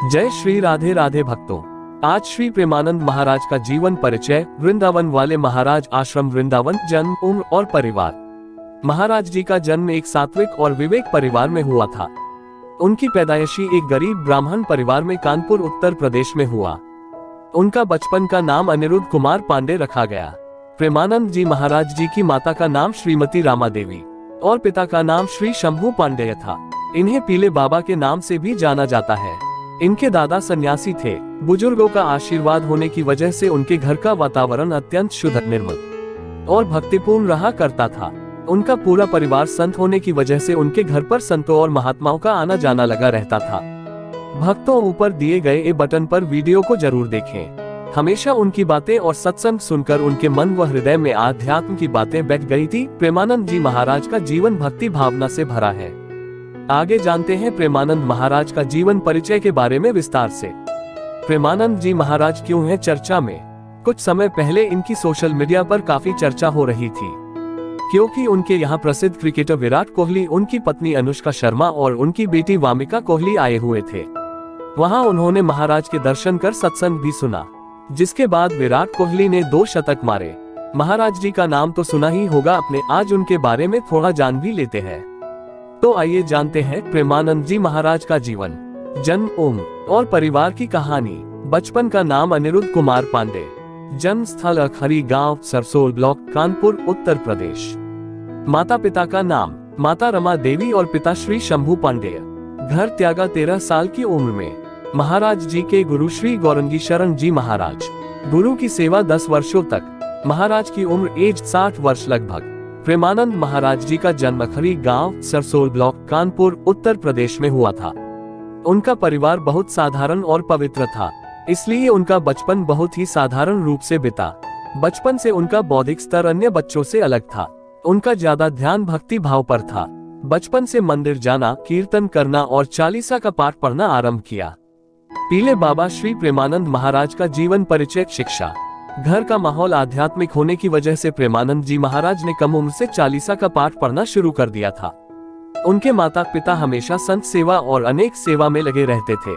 जय श्री राधे राधे भक्तों। आज श्री प्रेमानंद महाराज का जीवन परिचय, वृंदावन वाले महाराज आश्रम, वृंदावन, जन्म, उम्र और परिवार। महाराज जी का जन्म एक सात्विक और विवेक परिवार में हुआ था। उनकी पैदाइशी एक गरीब ब्राह्मण परिवार में कानपुर, उत्तर प्रदेश में हुआ। उनका बचपन का नाम अनिरुद्ध कुमार पांडे रखा गया। प्रेमानंद जी महाराज जी की माता का नाम श्रीमती रामा देवी और पिता का नाम श्री शंभू पांडेय था। इन्हें पीले बाबा के नाम से भी जाना जाता है। इनके दादा सन्यासी थे। बुजुर्गों का आशीर्वाद होने की वजह से उनके घर का वातावरण अत्यंत शुद्ध, निर्मल और भक्तिपूर्ण रहा करता था। उनका पूरा परिवार संत होने की वजह से उनके घर पर संतों और महात्माओं का आना जाना लगा रहता था। भक्तों, ऊपर दिए गए ए बटन पर वीडियो को जरूर देखें। हमेशा उनकी बातें और सत्संग सुनकर उनके मन व हृदय में आध्यात्म की बातें बैठ गई थी। प्रेमानंद जी महाराज का जीवन भक्ति भावना से भरा है। आगे जानते हैं प्रेमानंद महाराज का जीवन परिचय के बारे में विस्तार से। प्रेमानंद जी महाराज क्यों हैं चर्चा में? कुछ समय पहले इनकी सोशल मीडिया पर काफी चर्चा हो रही थी, क्योंकि उनके यहाँ प्रसिद्ध क्रिकेटर विराट कोहली, उनकी पत्नी अनुष्का शर्मा और उनकी बेटी वामिका कोहली आए हुए थे। वहाँ उन्होंने महाराज के दर्शन कर सत्संग भी सुना, जिसके बाद विराट कोहली ने 2 शतक मारे। महाराज जी का नाम तो सुना ही होगा आपने। आज उनके बारे में थोड़ा जान भी लेते हैं। तो आइए जानते हैं प्रेमानंद जी महाराज का जीवन, जन्म, उम्र और परिवार की कहानी। बचपन का नाम अनिरुद्ध कुमार पांडे। जन्म स्थल अखरी गांव, सरसोल ब्लॉक, कानपुर, उत्तर प्रदेश। माता पिता का नाम माता रमा देवी और पिता श्री शंभू पांडेय। घर त्यागा 13 साल की उम्र में। महाराज जी के गुरु श्री गौरंगी शरण जी महाराज। गुरु की सेवा 10 वर्षों तक। महाराज की उम्र एज 60 वर्ष लगभग। प्रेमानंद महाराज जी का जन्म अखरी गांव, सरसोल ब्लॉक, कानपुर, उत्तर प्रदेश में हुआ था। उनका परिवार बहुत साधारण और पवित्र था, इसलिए उनका बचपन बहुत ही साधारण रूप से बीता। बचपन से उनका बौद्धिक स्तर अन्य बच्चों से अलग था। उनका ज्यादा ध्यान भक्ति भाव पर था। बचपन से मंदिर जाना, कीर्तन करना और चालीसा का पाठ पढ़ना आरंभ किया। पीले बाबा श्री प्रेमानंद महाराज का जीवन परिचय। शिक्षा। घर का माहौल आध्यात्मिक होने की वजह से प्रेमानंद जी महाराज ने कम उम्र से चालीसा का पाठ पढ़ना शुरू कर दिया था। उनके माता पिता हमेशा संत सेवा और अनेक सेवा में लगे रहते थे।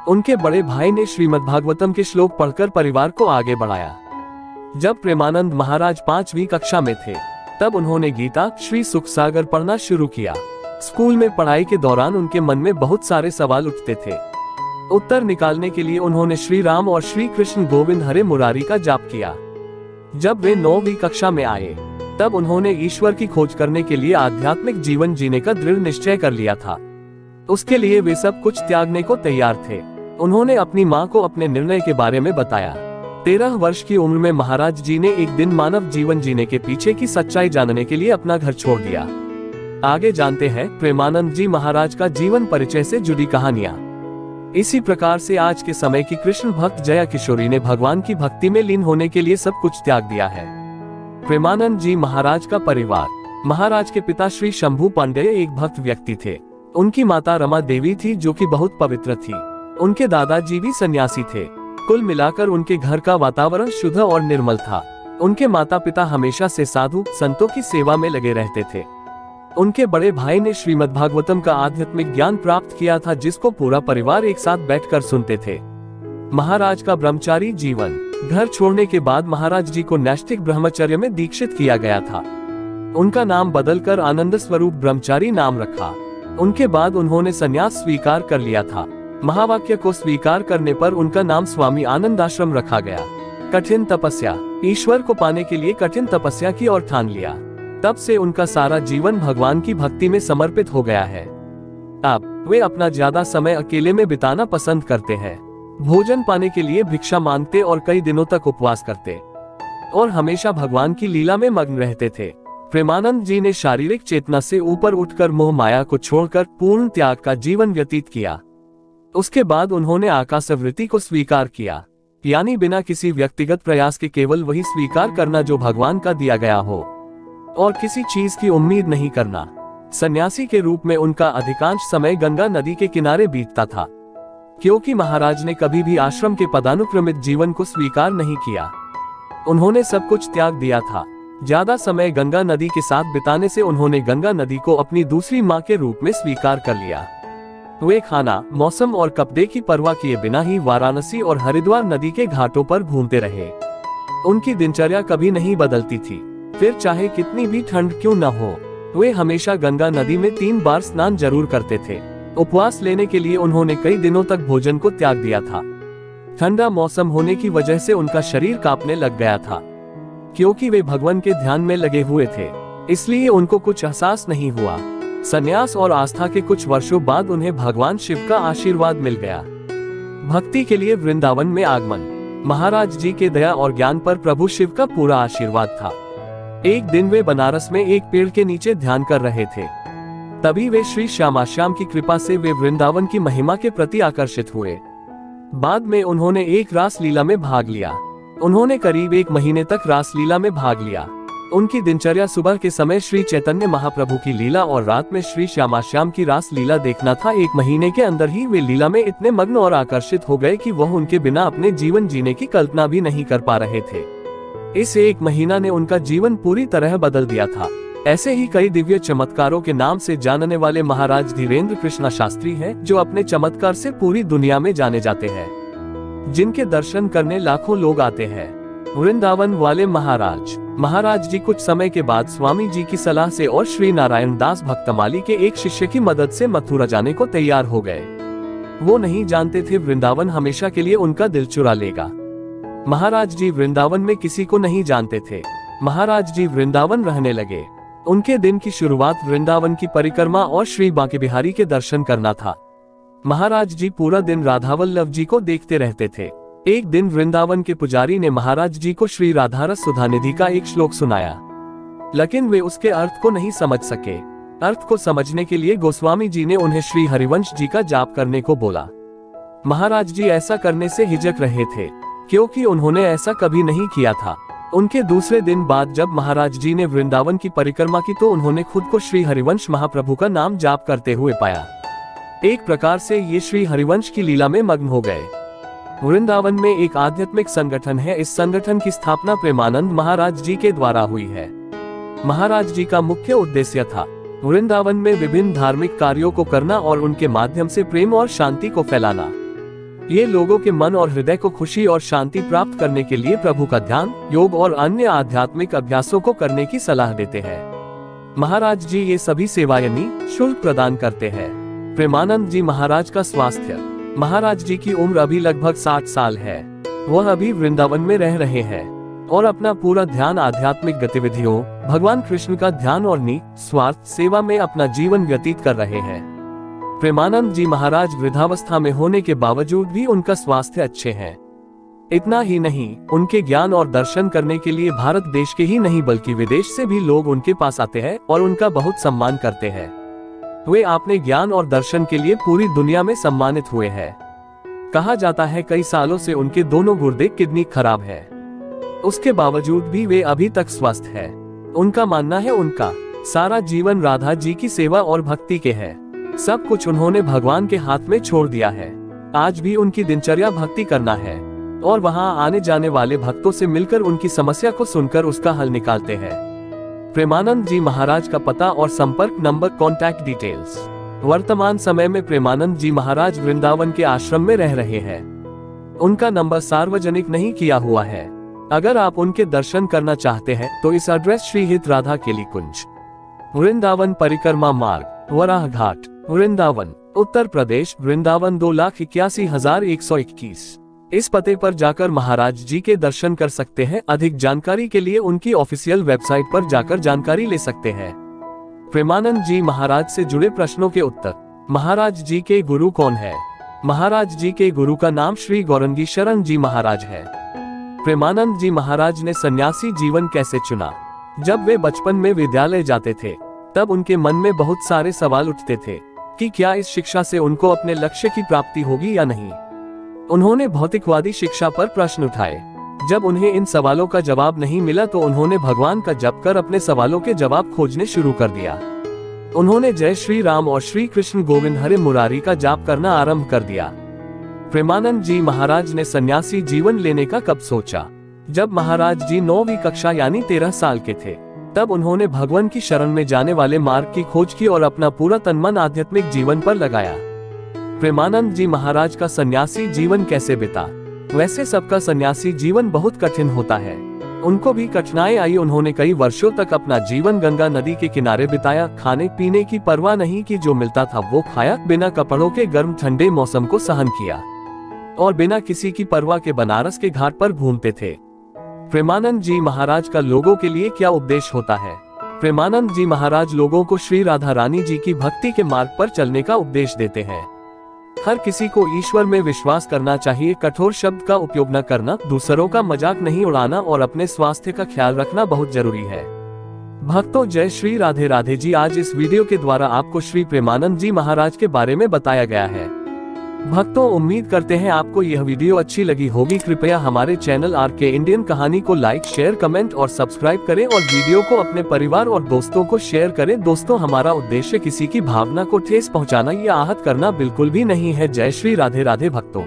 उनके बड़े भाई ने श्रीमद् भागवतम के श्लोक पढ़कर परिवार को आगे बढ़ाया। जब प्रेमानंद महाराज 5वीं कक्षा में थे, तब उन्होंने गीता, श्री सुखसागर पढ़ना शुरू किया। स्कूल में पढ़ाई के दौरान उनके मन में बहुत सारे सवाल उठते थे। उत्तर निकालने के लिए उन्होंने श्री राम और श्री कृष्ण गोविंद हरे मुरारी का जाप किया। जब वे 9वीं कक्षा में आए, तब उन्होंने ईश्वर की खोज करने के लिए आध्यात्मिक जीवन जीने का दृढ़ निश्चय कर लिया था। उसके लिए वे सब कुछ त्यागने को तैयार थे। उन्होंने अपनी मां को अपने निर्णय के बारे में बताया। 13 वर्ष की उम्र में महाराज जी ने एक दिन मानव जीवन जीने के पीछे की सच्चाई जानने के लिए अपना घर छोड़ दिया। आगे जानते हैं प्रेमानंद जी महाराज का जीवन परिचय से जुड़ी कहानियां। इसी प्रकार से आज के समय की कृष्ण भक्त जया किशोरी ने भगवान की भक्ति में लीन होने के लिए सब कुछ त्याग दिया है। प्रेमानंद जी महाराज का परिवार। महाराज के पिता श्री शंभू पांडेय एक भक्त व्यक्ति थे। उनकी माता रमा देवी थी, जो कि बहुत पवित्र थी। उनके दादाजी भी सन्यासी थे। कुल मिलाकर उनके घर का वातावरण शुद्ध और निर्मल था। उनके माता पिता हमेशा से साधु संतों की सेवा में लगे रहते थे। उनके बड़े भाई ने श्रीमद् भागवतम का आध्यात्मिक ज्ञान प्राप्त किया था, जिसको पूरा परिवार एक साथ बैठकर सुनते थे। महाराज का ब्रह्मचारी जीवन। घर छोड़ने के बाद महाराज जी को नैष्ठिक ब्रह्मचर्य में दीक्षित किया गया था। उनका नाम बदलकर आनंद स्वरूप ब्रह्मचारी नाम रखा। उनके बाद उन्होंने संन्यास स्वीकार कर लिया था। महावाक्य को स्वीकार करने पर उनका नाम स्वामी आनंद आश्रम रखा गया। कठिन तपस्या। ईश्वर को पाने के लिए कठिन तपस्या की और ठान लिया। तब से उनका सारा जीवन भगवान की भक्ति में समर्पित हो गया है। अब वे अपना ज्यादा समय अकेले में बिताना पसंद करते हैं। भोजन पाने के लिए भिक्षा मांगते और कई दिनों तक उपवास करते और हमेशा भगवान की लीला में मग्न रहते थे। प्रेमानंद जी ने शारीरिक चेतना से ऊपर उठकर मोह माया को छोड़कर पूर्ण त्याग का जीवन व्यतीत किया। उसके बाद उन्होंने आकाशवृत्ति को स्वीकार किया, यानी बिना किसी व्यक्तिगत प्रयास के केवल वही स्वीकार करना जो भगवान का दिया गया हो और किसी चीज की उम्मीद नहीं करना। सन्यासी के रूप में उनका अधिकांश समय गंगा नदी के किनारे बीतता था, क्योंकि महाराज ने कभी भी आश्रम के पदानुक्रमित जीवन को स्वीकार नहीं किया। उन्होंने सब कुछ त्याग दिया था। ज्यादा समय गंगा नदी के साथ बिताने से उन्होंने गंगा नदी को अपनी दूसरी मां के रूप में स्वीकार कर लिया। वे खाना, मौसम और कपड़े की परवाह किए बिना ही वाराणसी और हरिद्वार नदी के घाटों पर घूमते रहे। उनकी दिनचर्या कभी नहीं बदलती थी, फिर चाहे कितनी भी ठंड क्यों न हो। वे हमेशा गंगा नदी में 3 बार स्नान जरूर करते थे। उपवास लेने के लिए उन्होंने कई दिनों तक भोजन को त्याग दिया था। ठंडा मौसम होने की वजह से उनका शरीर कांपने लग गया था। क्योंकि वे भगवान के ध्यान में लगे हुए थे, इसलिए उनको कुछ एहसास नहीं हुआ। संन्यास और आस्था के कुछ वर्षों बाद उन्हें भगवान शिव का आशीर्वाद मिल गया। भक्ति के लिए वृंदावन में आगमन। महाराज जी के दया और ज्ञान पर प्रभु शिव का पूरा आशीर्वाद था। एक दिन वे बनारस में एक पेड़ के नीचे ध्यान कर रहे थे। तभी वे श्री श्यामाश्याम की कृपा से वे वृंदावन की महिमा के प्रति आकर्षित हुए। बाद में उन्होंने एक रास लीला में भाग लिया। उन्होंने करीब 1 महीने तक रास लीला में भाग लिया। उनकी दिनचर्या सुबह के समय श्री चैतन्य महाप्रभु की लीला और रात में श्री श्यामाश्याम की रास लीला देखना था। 1 महीने के अंदर ही वे लीला में इतने मग्न और आकर्षित हो गए कि वह उनके बिना अपने जीवन जीने की कल्पना भी नहीं कर पा रहे थे। इस 1 महीना ने उनका जीवन पूरी तरह बदल दिया था। ऐसे ही कई दिव्य चमत्कारों के नाम से जानने वाले महाराज धीरेन्द्र कृष्णा शास्त्री हैं, जो अपने चमत्कार से पूरी दुनिया में जाने जाते हैं, जिनके दर्शन करने लाखों लोग आते हैं। वृंदावन वाले महाराज जी कुछ समय के बाद स्वामी जी की सलाह से और श्री नारायण दास भक्तमाली के एक शिष्य की मदद से मथुरा जाने को तैयार हो गए। वो नहीं जानते थे वृंदावन हमेशा के लिए उनका दिल चुरा लेगा। महाराज जी वृंदावन में किसी को नहीं जानते थे। महाराज जी वृंदावन रहने लगे। उनके दिन की शुरुआत वृंदावन की परिक्रमा और श्री बांके बिहारी के दर्शन करना था। महाराज जी पूरा दिन राधावल्लभ जी को देखते रहते थे। एक दिन वृंदावन के पुजारी ने महाराज जी को श्री राधारस सुधानिधि का एक श्लोक सुनाया, लेकिन वे उसके अर्थ को नहीं समझ सके। अर्थ को समझने के लिए गोस्वामी जी ने उन्हें श्री हरिवंश जी का जाप करने को बोला। महाराज जी ऐसा करने से हिचक रहे थे, क्योंकि उन्होंने ऐसा कभी नहीं किया था। उनके दूसरे दिन बाद जब महाराज जी ने वृंदावन की परिक्रमा की तो उन्होंने खुद को श्री हरिवंश महाप्रभु का नाम जाप करते हुए पाया। एक प्रकार से ये श्री हरिवंश की लीला में मग्न हो गए। वृंदावन में एक आध्यात्मिक संगठन है। इस संगठन की स्थापना प्रेमानंद महाराज जी के द्वारा हुई है। महाराज जी का मुख्य उद्देश्य था वृंदावन में विभिन्न धार्मिक कार्यों को करना और उनके माध्यम से प्रेम और शांति को फैलाना। ये लोगों के मन और हृदय को खुशी और शांति प्राप्त करने के लिए प्रभु का ध्यान, योग और अन्य आध्यात्मिक अभ्यासों को करने की सलाह देते हैं। महाराज जी ये सभी सेवाएं निःशुल्क प्रदान करते हैं। प्रेमानंद जी महाराज का स्वास्थ्य। महाराज जी की उम्र अभी लगभग 60 साल है। वह अभी वृंदावन में रह रहे हैं और अपना पूरा ध्यान आध्यात्मिक गतिविधियों, भगवान कृष्ण का ध्यान और निस्वार्थ सेवा में अपना जीवन व्यतीत कर रहे हैं। प्रेमानंद जी महाराज वृद्धावस्था में होने के बावजूद भी उनका स्वास्थ्य अच्छे हैं। इतना ही नहीं, उनके ज्ञान और दर्शन करने के लिए भारत देश के ही नहीं बल्कि विदेश से भी लोग उनके पास आते हैं और उनका बहुत सम्मान करते हैं। वे अपने ज्ञान और दर्शन के लिए पूरी दुनिया में सम्मानित हुए हैं। कहा जाता है कई सालों से उनके दोनों गुर्दे किडनी खराब है, उसके बावजूद भी वे अभी तक स्वस्थ है। उनका मानना है उनका सारा जीवन राधा जी की सेवा और भक्ति के है। सब कुछ उन्होंने भगवान के हाथ में छोड़ दिया है। आज भी उनकी दिनचर्या भक्ति करना है और वहां आने जाने वाले भक्तों से मिलकर उनकी समस्या को सुनकर उसका हल निकालते हैं। प्रेमानंद जी महाराज का पता और संपर्क नंबर, कॉन्टैक्ट डिटेल्स। वर्तमान समय में प्रेमानंद जी महाराज वृंदावन के आश्रम में रह रहे हैं। उनका नंबर सार्वजनिक नहीं किया हुआ है। अगर आप उनके दर्शन करना चाहते हैं तो इस एड्रेस श्री हित राधा केली कुंज, वृंदावन परिक्रमा मार्ग, वराह घाट, वृंदावन, उत्तर प्रदेश, वृंदावन 2,81,121। इस पते पर जाकर महाराज जी के दर्शन कर सकते हैं। अधिक जानकारी के लिए उनकी ऑफिशियल वेबसाइट पर जाकर जानकारी ले सकते हैं। प्रेमानंद जी महाराज से जुड़े प्रश्नों के उत्तर। महाराज जी के गुरु कौन है? महाराज जी के गुरु का नाम श्री गौरंगी शरण जी महाराज है। प्रेमानंद जी महाराज ने सन्यासी जीवन कैसे चुना? जब वे बचपन में विद्यालय जाते थे तब उनके मन में बहुत सारे सवाल उठते थे कि क्या इस शिक्षा से उनको अपने लक्ष्य की प्राप्ति होगी या नहीं। उन्होंने भौतिकवादी शिक्षा पर प्रश्न उठाए। जब उन्हें इन सवालों का जवाब नहीं मिला तो उन्होंने भगवान का जप कर अपने सवालों के जवाब खोजने शुरू कर दिया। उन्होंने जय श्री राम और श्री कृष्ण गोविंद हरे मुरारी का जाप करना आरंभ कर दिया। प्रेमानंद जी महाराज ने सन्यासी जीवन लेने का कब सोचा? जब महाराज जी 9वीं कक्षा यानी 13 साल के थे, तब उन्होंने भगवान की शरण में जाने वाले मार्ग की खोज की और अपना पूरा तन मन आध्यात्मिक जीवन पर लगाया। प्रेमानंद जी महाराज का सन्यासी जीवन कैसे बीता? वैसे सबका सन्यासी जीवन बहुत कठिन होता है। उनको भी कठिनाई आई। उन्होंने कई वर्षों तक अपना जीवन गंगा नदी के किनारे बिताया। खाने पीने की परवाह नहीं की, जो मिलता था वो खाया। बिना कपड़ों के गर्म ठंडे मौसम को सहन किया और बिना किसी की परवाह के बनारस के घाट पर घूमते थे। प्रेमानंद जी महाराज का लोगों के लिए क्या उपदेश होता है? प्रेमानंद जी महाराज लोगों को श्री राधा रानी जी की भक्ति के मार्ग पर चलने का उपदेश देते हैं। हर किसी को ईश्वर में विश्वास करना चाहिए। कठोर शब्द का उपयोग न करना, दूसरों का मजाक नहीं उड़ाना और अपने स्वास्थ्य का ख्याल रखना बहुत जरूरी है। भक्तों, जय श्री राधे राधे जी। आज इस वीडियो के द्वारा आपको श्री प्रेमानंद जी महाराज के बारे में बताया गया है। भक्तों, उम्मीद करते हैं आपको यह वीडियो अच्छी लगी होगी। कृपया हमारे चैनल RK इंडियन कहानी को लाइक, शेयर, कमेंट और सब्सक्राइब करें और वीडियो को अपने परिवार और दोस्तों को शेयर करें। दोस्तों, हमारा उद्देश्य किसी की भावना को ठेस पहुंचाना या आहत करना बिल्कुल भी नहीं है। जय श्री राधे राधे भक्तों।